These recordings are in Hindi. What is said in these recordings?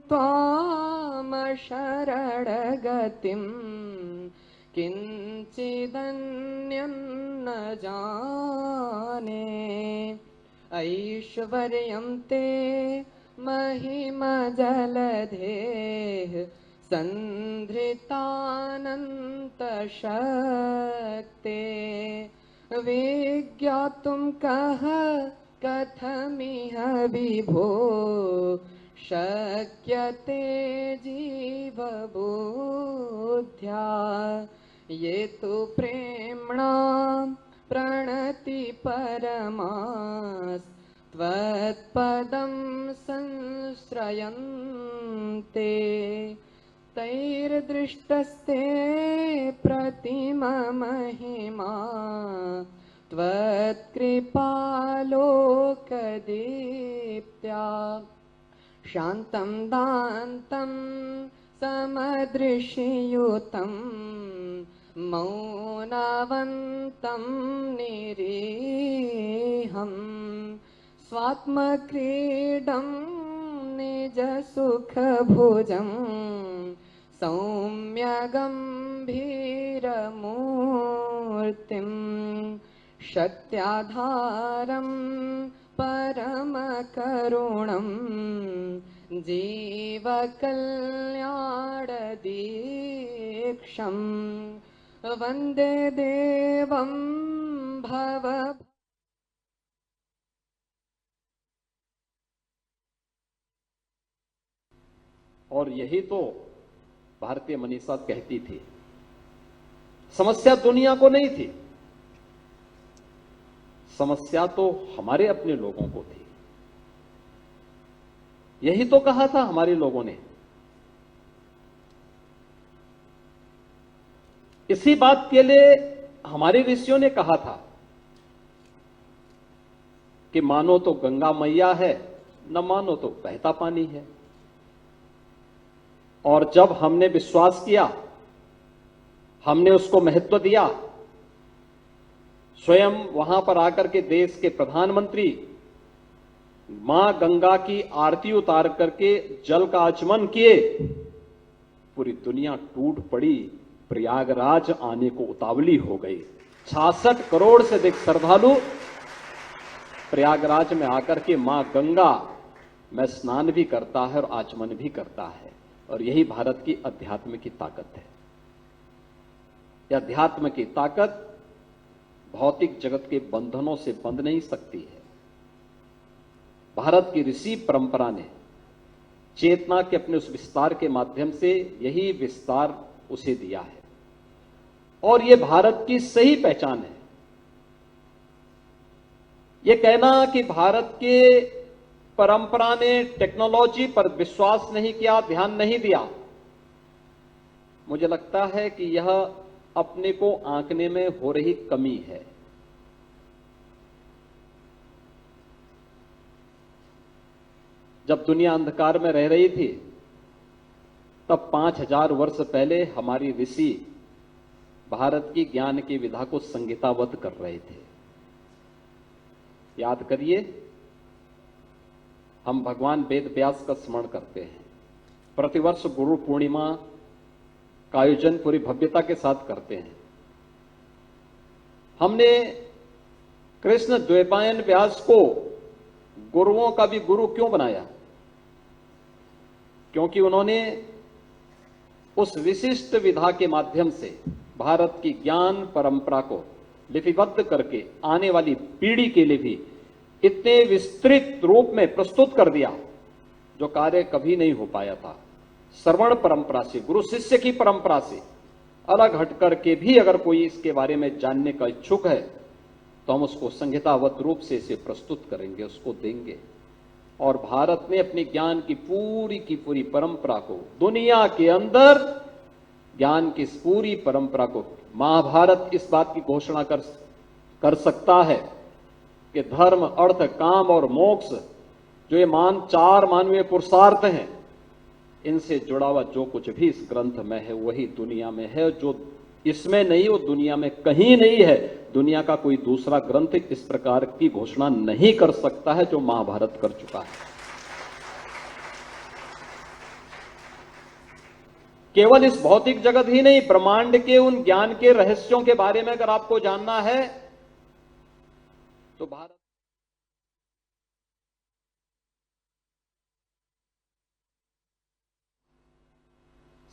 त्वामशरणगतिं किञ्चिदन्यं न जाने। ऐश्वर्यं ते महिमजलधेः सन्धृतानन्तशक्ते। विज्ञातुं कः कथमिह विभो शक्यते जीवबुद्ध्या। ये तु प्रेम्णा प्रणति परमास्त्वत्पदं संश्रयन्ते। तैर्दृष्टस्ते प्रतिममहिमा त्वत्कृपालोकदीप्त्या। शान्तं दान्तं समदृशियुतं मौनवन्तं निरीहं। स्वात्मक्रीडं निजसुखभुजं सौम्यगम्भीरमूर्तिं। शक्त्याधारं परमकरुणं जीवकल्याणदीक्षं। वन्दे देवं भव। और यही तो भारतीय मनीषा कहती थी। समस्या दुनिया को नहीं थी, समस्या तो हमारे अपने लोगों को थी। यही तो कहा था हमारे लोगों ने। इसी बात के लिए हमारे ऋषियों ने कहा था कि मानो तो गंगा मैया है, न मानो तो बहता पानी है। और जब हमने विश्वास किया, हमने उसको महत्व दिया, स्वयं वहां पर आकर के देश के प्रधानमंत्री मां गंगा की आरती उतार करके जल का आचमन किए, पूरी दुनिया टूट पड़ी, प्रयागराज आने को उतावली हो गई। 66 करोड़ से अधिक श्रद्धालु प्रयागराज में आकर के मां गंगा में स्नान भी करता है और आचमन भी करता है। और यही भारत की अध्यात्म की ताकत है। यह अध्यात्म की ताकत भौतिक जगत के बंधनों से बंध नहीं सकती है। भारत की ऋषि परंपरा ने चेतना के अपने उस विस्तार के माध्यम से यही विस्तार उसे दिया है और यह भारत की सही पहचान है। यह कहना कि भारत के परंपरा ने टेक्नोलॉजी पर विश्वास नहीं किया, ध्यान नहीं दिया, मुझे लगता है कि यह अपने को आंकने में हो रही कमी है। जब दुनिया अंधकार में रह रही थी, तब 5000 वर्ष पहले हमारी ऋषि भारत की ज्ञान की विधा को संहिताबद्ध कर रहे थे। याद करिए, हम भगवान वेद व्यास का स्मरण करते हैं। प्रतिवर्ष गुरु पूर्णिमा का आयोजन पूरी भव्यता के साथ करते हैं। हमने कृष्ण द्वैपायन व्यास को गुरुओं का भी गुरु क्यों बनाया? क्योंकि उन्होंने उस विशिष्ट विधा के माध्यम से भारत की ज्ञान परंपरा को लिपिबद्ध करके आने वाली पीढ़ी के लिए भी इतने विस्तृत रूप में प्रस्तुत कर दिया जो कार्य कभी नहीं हो पाया था। श्रवण परंपरा से, गुरु शिष्य की परंपरा से अलग हट करके भी अगर कोई इसके बारे में जानने का इच्छुक है तो हम उसको संहिताबद्ध रूप से इसे प्रस्तुत करेंगे, उसको देंगे। और भारत ने अपनी ज्ञान की पूरी परंपरा को, दुनिया के अंदर ज्ञान की इस पूरी परंपरा को, महाभारत इस बात की घोषणा कर सकता है कि धर्म, अर्थ, काम और मोक्ष जो ये चार मानवीय पुरुषार्थ हैं, इनसे जुड़ा हुआ जो कुछ भी इस ग्रंथ में है वही दुनिया में है। जो इसमें नहीं वो दुनिया में कहीं नहीं है। दुनिया का कोई दूसरा ग्रंथ इस प्रकार की घोषणा नहीं कर सकता है जो महाभारत कर चुका है। केवल इस भौतिक जगत ही नहीं, ब्रह्मांड के उन ज्ञान के रहस्यों के बारे में अगर आपको जानना है तो भारत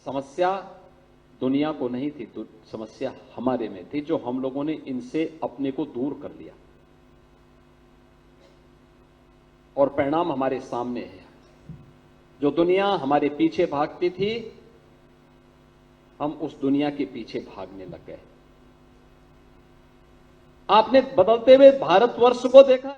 समस्या दुनिया को नहीं थी, समस्या हमारे में थी, जो हम लोगों ने इनसे अपने को दूर कर लिया और परिणाम हमारे सामने है। जो दुनिया हमारे पीछे भागती थी, हम उस दुनिया के पीछे भागने लग गए। आपने बदलते हुए भारतवर्ष को देखा।